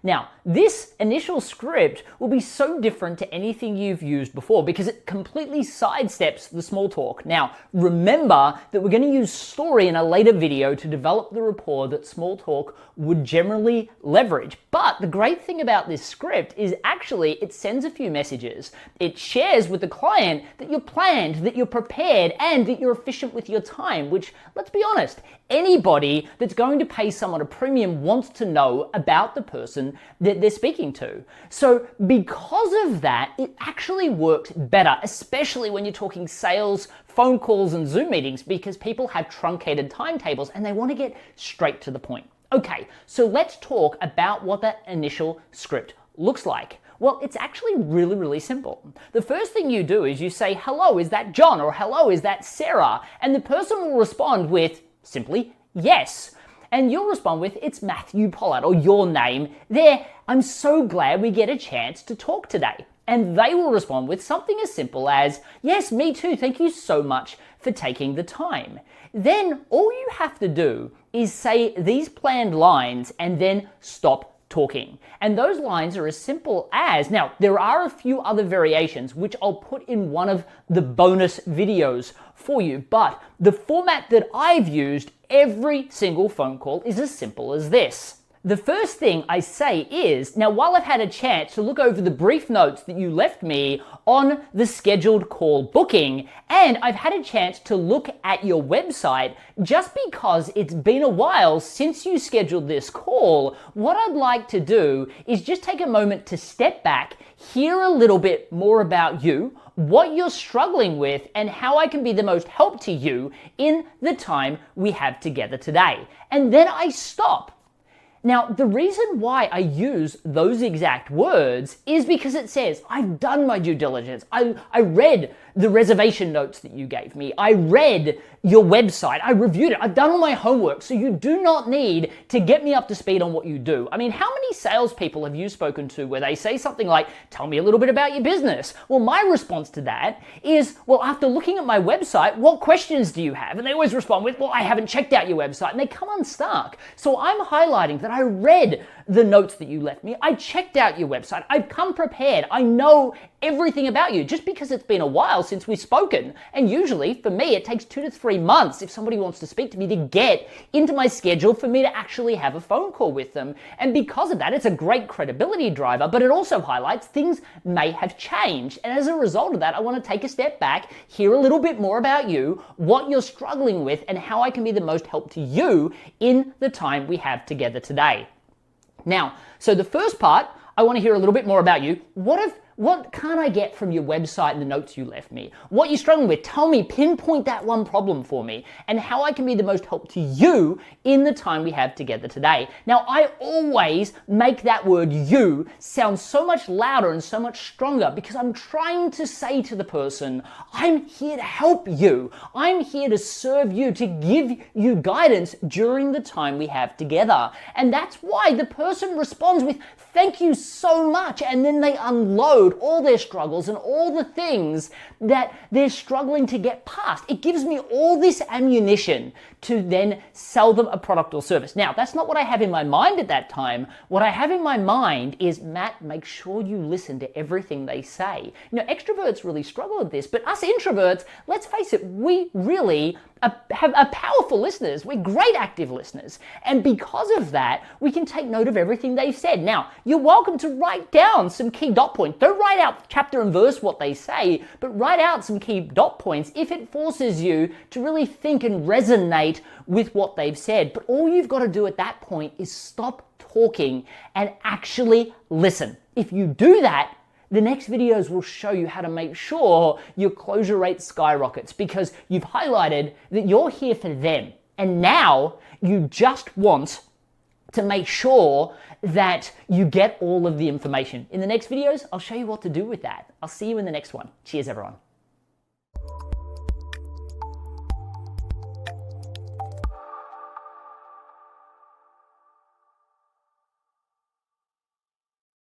Now, this initial script will be so different to anything you've used before because it completely sidesteps the small talk. Now, remember that we're going to use story in a later video to develop the rapport that small talk would generally leverage. But the great thing about this script is actually it sends a few messages. It shares with the client that you're planned, that you're prepared, and that you're efficient with your time, which, let's be honest, anybody that's going to pay someone a premium wants to know about the person that they're speaking to. So because of that, it actually works better, especially when you're talking sales, phone calls, and Zoom meetings, because people have truncated timetables and they want to get straight to the point. Okay, so let's talk about what that initial script looks like. Well, it's actually really, really simple. The first thing you do is you say, hello, is that John? Or hello, is that Sarah? And the person will respond with simply, yes. And you'll respond with, it's Matthew Pollard, or your name. There, I'm so glad we get a chance to talk today. And they will respond with something as simple as, yes, me too, thank you so much for taking the time. Then all you have to do is say these planned lines and then stop talking. And those lines are as simple as, now there are a few other variations which I'll put in one of the bonus videos for you, but the format that I've used every single phone call is as simple as this. The first thing I say is, now while I've had a chance to look over the brief notes that you left me on the scheduled call booking, and I've had a chance to look at your website, just because it's been a while since you scheduled this call, what I'd like to do is just take a moment to step back, hear a little bit more about you, what you're struggling with, and how I can be the most help to you in the time we have together today. And then I stop. Now, the reason why I use those exact words is because it says, I've done my due diligence. I read the reservation notes that you gave me. I read your website. I reviewed it. I've done all my homework. So you do not need to get me up to speed on what you do. I mean, how many salespeople have you spoken to where they say something like, tell me a little bit about your business? Well, my response to that is, well, after looking at my website, what questions do you have? And they always respond with, well, I haven't checked out your website. And they come unstuck. So I'm highlighting that I read the notes that you left me. I checked out your website. I've come prepared. I know everything about you just because it's been a while since we've spoken. And usually for me, it takes 2 to 3 months if somebody wants to speak to me to get into my schedule for me to actually have a phone call with them. And because of that, it's a great credibility driver, but it also highlights things may have changed. And as a result of that, I want to take a step back, hear a little bit more about you, what you're struggling with, and how I can be the most help to you in the time we have together today. Now, so the first part, I want to hear a little bit more about you. What can I get from your website and the notes you left me? What you're struggling with, tell me, pinpoint that one problem for me, and how I can be the most help to you in the time we have together today. Now, I always make that word you sound so much louder and so much stronger because I'm trying to say to the person, I'm here to help you. I'm here to serve you, to give you guidance during the time we have together. And that's why the person responds with, thank you so much, and then they unload all their struggles and all the things that they're struggling to get past. It gives me all this ammunition to then sell them a product or service. Now, that's not what I have in my mind at that time. What I have in my mind is, Matt, make sure you listen to everything they say. You know, extroverts really struggle with this, but us introverts, let's face it, we really are powerful listeners. We're great active listeners. And because of that, we can take note of everything they've said. Now, you're welcome to write down some key dot points. Don't write out chapter and verse what they say, but write out some key dot points if it forces you to really think and resonate with what they've said. But all you've got to do at that point is stop talking and actually listen. If you do that, the next videos will show you how to make sure your closure rate skyrockets because you've highlighted that you're here for them. And now you just want to make sure that you get all of the information. In the next videos, I'll show you what to do with that. I'll see you in the next one. Cheers, everyone.